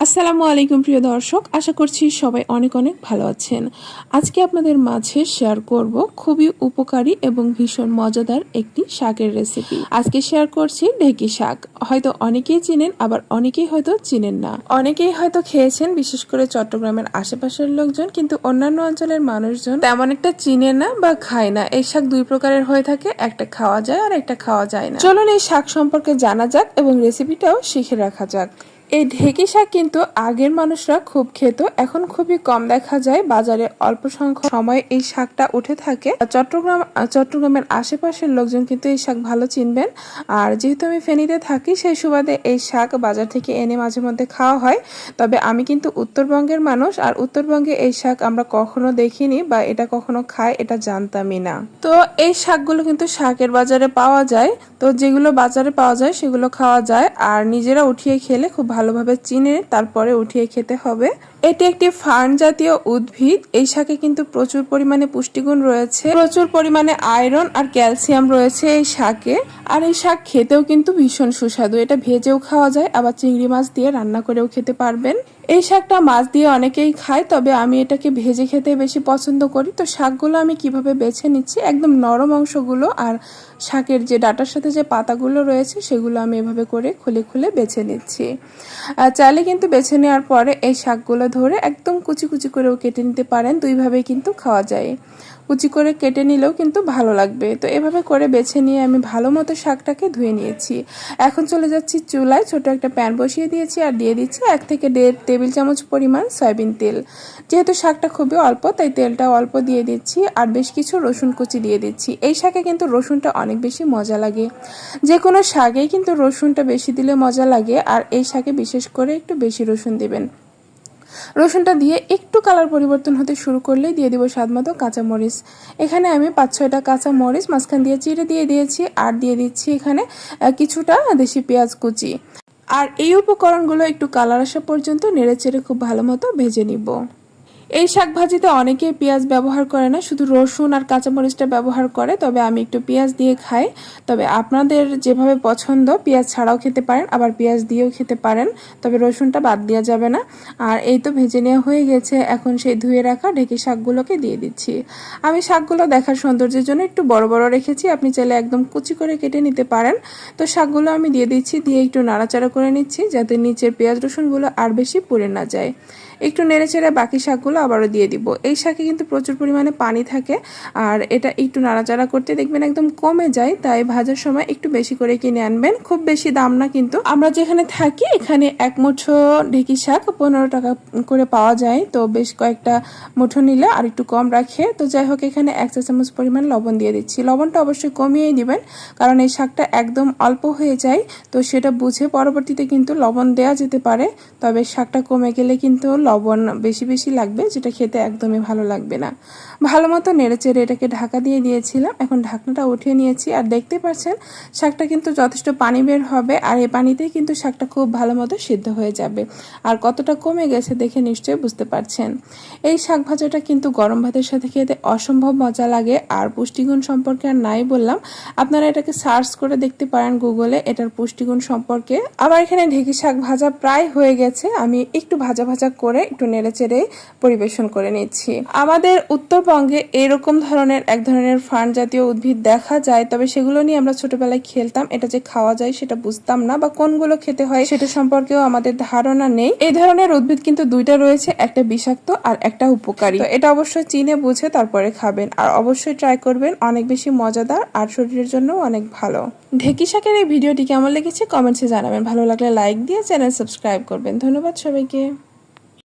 আসসালামু আলাইকুম প্রিয় দর্শক, আশা করছি সবাই অনেক অনেক ভালো আছেন। আজকে আপনাদের মাঝে শেয়ার করব খুবই উপকারী এবং ভীষণ মজাদার একটি শাকের রেসিপি। আজকে শেয়ার করছি ঢেঁকি শাক। হয়তো অনেকেই চিনেন, আবার অনেকেই হয়তো চিনেন না। অনেকেই হয়তো খেয়েছেন, বিশেষ করে চট্টগ্রামের আশেপাশের লোকজন, কিন্তু অন্যান্য অঞ্চলের মানুষজন তেমন একটা চিনে না বা খায় না। এই শাক দুই প্রকারের হয়ে থাকে, একটা খাওয়া যায় আর একটা খাওয়া যায় না। চলুন এই শাক সম্পর্কে জানা যাক এবং রেসিপিটাও শিখে রাখা যাক। এই ঢেঁকি শাক কিন্তু আগের মানুষরা খুব খেত, এখন খুবই কম দেখা যায়। বাজারে অল্প সংখ্যক সময় এই শাকটা উঠে থাকে। চট্টগ্রামের আশেপাশের লোকজন কিন্তু এই শাক ভালো চিনবেন। আর যেহেতু আমি ফেনীতে থাকি, সেই সুবাদে এই শাক বাজার থেকে এনে মাঝে মধ্যে খাওয়া হয়। তবে আমি কিন্তু উত্তরবঙ্গের মানুষ, আর উত্তরবঙ্গে এই শাক আমরা কখনো দেখিনি বা এটা কখনো খাই এটা জানতামই না। তো এই শাকগুলো কিন্তু শাকের বাজারে পাওয়া যায়। তো যেগুলো বাজারে পাওয়া যায় সেগুলো খাওয়া যায়, আর নিজেরা উঠিয়ে খেলে খুব ভালোভাবে চিনে তারপরে উঠিয়ে খেতে হবে। এটি একটি ফার্ন জাতীয় উদ্ভিদ। এই শাকে কিন্তু প্রচুর পরিমাণে পুষ্টিগুণ রয়েছে, প্রচুর পরিমাণে আয়রন আর ক্যালসিয়াম রয়েছে এই শাকে। আর এই শাক খেতেও কিন্তু ভীষণ সুস্বাদু। এটা ভেজেও খাওয়া যায়, আবার চিংড়ি মাছ দিয়ে রান্না করেও খেতে পারবেন। এই শাকটা মাছ দিয়ে অনেকেই খায়, তবে আমি এটাকে ভেজে খেতে বেশি পছন্দ করি। তো শাকগুলো আমি কিভাবে বেছে নিচ্ছি, একদম নরম অংশগুলো আর শাকের যে ডাটার সাথে যে পাতাগুলো রয়েছে সেগুলো আমি এভাবে করে খুলে খুলে বেছে নিচ্ছি। চাইলে কিন্তু বেছে নেওয়ার পরে এই শাকগুলো ধরে একদম কুচি কুচি করেও কেটে নিতে পারেন। দুইভাবেই কিন্তু খাওয়া যায়। কুচি করে কেটে নিলেও কিন্তু ভালো লাগবে। তো এভাবে করে বেছে নিয়ে আমি ভালো মতো শাকটাকে ধুয়ে নিয়েছি। এখন চলে যাচ্ছি চুলায়, ছোট একটা প্যান বসিয়ে দিয়েছি আর দিয়ে দিচ্ছি 1 থেকে 1.5 টেবিল চামচ পরিমাণ সয়াবিন তেল। যেহেতু শাকটা খুবই অল্প, তাই তেলটা অল্প দিয়ে দিচ্ছি। আর বেশ কিছু রসুন কুচি দিয়ে দিচ্ছি। এই শাকে কিন্তু রসুনটা অনেক বেশি মজা লাগে। যে কোনো শাকেই কিন্তু রসুনটা বেশি দিলে মজা লাগে, আর এই শাকে বিশেষ করে একটু বেশি রসুন দিবেন। রসুনটা দিয়ে একটু কালার পরিবর্তন হতে শুরু করলেই দিয়ে দিব স্বাদমতো কাঁচামরিচ। এখানে আমি 5-6টা কাঁচামরিচ মাঝখান দিয়ে চিড়ে দিয়ে দিয়েছি, আর দিয়ে দিচ্ছি এখানে কিছুটা দেশি পেঁয়াজ কুচি। আর এই উপকরণগুলো একটু কালার আসা পর্যন্ত নেড়েচেড়ে খুব ভালো মতো ভেজে নিব। এই শাক ভাজিতে অনেকেই পেঁয়াজ ব্যবহার করে না, শুধু রসুন আর কাঁচামরিচটা ব্যবহার করে। তবে আমি একটু পেঁয়াজ দিয়ে খাই। তবে আপনাদের যেভাবে পছন্দ, পেঁয়াজ ছাড়াও খেতে পারেন, আবার পেঁয়াজ দিয়েও খেতে পারেন, তবে রসুনটা বাদ দেওয়া যাবে না। আর এই তো ভেজে নেওয়া হয়ে গেছে। এখন সেই ধুয়ে রাখা ঢেঁকি শাকগুলোকে দিয়ে দিচ্ছি। আমি শাকগুলো দেখার সৌন্দর্যের জন্য একটু বড় বড় রেখেছি, আপনি চাইলে একদম কুচি করে কেটে নিতে পারেন। তো শাকগুলো আমি দিয়ে দিচ্ছি, দিয়ে একটু নাড়াচাড়া করে নিচ্ছি যাতে নিচের পেঁয়াজ রসুনগুলো আর বেশি পুড়ে না যায়। একটু নেড়েচেড়ে বাকি শাকগুলো আবারও দিয়ে দিব। এই শাকে কিন্তু প্রচুর পরিমাণে পানি থাকে, আর এটা একটু নাড়াচাড়া করতে দেখবেন একদম কমে যায়। তাই ভাজার সময় একটু বেশি করে কিনে আনবেন, খুব বেশি দাম না কিন্তু। আমরা যেখানে থাকি এখানে এক মুঠো ঢেঁকি শাক 15 টাকা করে পাওয়া যায়। তো বেশ কয়েকটা মুঠো নিলে আর একটু কম রাখে। তো যাই হোক, এখানে 1 চা চামচ পরিমাণ লবণ দিয়ে দিচ্ছি। লবণটা অবশ্যই কমিয়েই দিবেন, কারণ এই শাকটা একদম অল্প হয়ে যায়। তো সেটা বুঝে পরবর্তীতে কিন্তু লবণ দেওয়া যেতে পারে। তবে শাকটা কমে গেলে কিন্তু লবণ বেশি বেশি লাগবে, যেটা খেতে একদমই ভালো লাগবে না। ভালো মতো নেড়েচেড়ে এটাকে ঢাকা দিয়ে দিয়েছিলাম। এখন ঢাকনাটা উঠিয়ে নিয়েছি, আর দেখতে পাচ্ছেন শাকটা কিন্তু যথেষ্ট পানি বের হবে, আর এই পানিতেই কিন্তু শাকটা খুব ভালো মতো সিদ্ধ হয়ে যাবে। আর কতটা কমে গেছে দেখে নিশ্চয়ই বুঝতে পারছেন। এই শাক ভাজাটা কিন্তু গরম ভাতের সাথে খেতে অসম্ভব মজা লাগে। আর পুষ্টিগুণ সম্পর্কে আর নাই বললাম, আপনারা এটাকে সার্চ করে দেখতে পারেন গুগলে এটার পুষ্টিগুণ সম্পর্কে। আবার এখানে ঢেঁকি শাক ভাজা প্রায় হয়ে গেছে, আমি একটু ভাজা ভাজা করে একটু নেড়েচেড়ে পরিবেশন করে নিচ্ছি। আমাদের উত্তরবঙ্গে এরকম ধরনের এক ধরনের ফার্ন জাতীয় উদ্ভিদ দেখা যায়, তবে সেগুলো নিয়ে আমরা ছোটবেলায় খেলতাম। এটা যে খাওয়া যায় সেটা বুঝতাম না, বা কোনগুলো খেতে হয় সেটা সম্পর্কেও আমাদের ধারণা নেই। এই ধরনের উদ্ভিদ কিন্তু দুইটা রয়েছে, একটা বিষাক্ত আর একটা উপকারী। তো এটা অবশ্যই চিনে বুঝে তারপরে খাবেন, আর অবশ্যই ট্রাই করবেন, অনেক বেশি মজাদার আর শরীরের জন্য অনেক ভালো। ঢেঁকি শাকের এই ভিডিওটি কেমন লেগেছে কমেন্টসে জানাবেন। ভালো লাগলে লাইক দিয়ে চ্যানেল সাবস্ক্রাইব করবেন। ধন্যবাদ সবাইকে।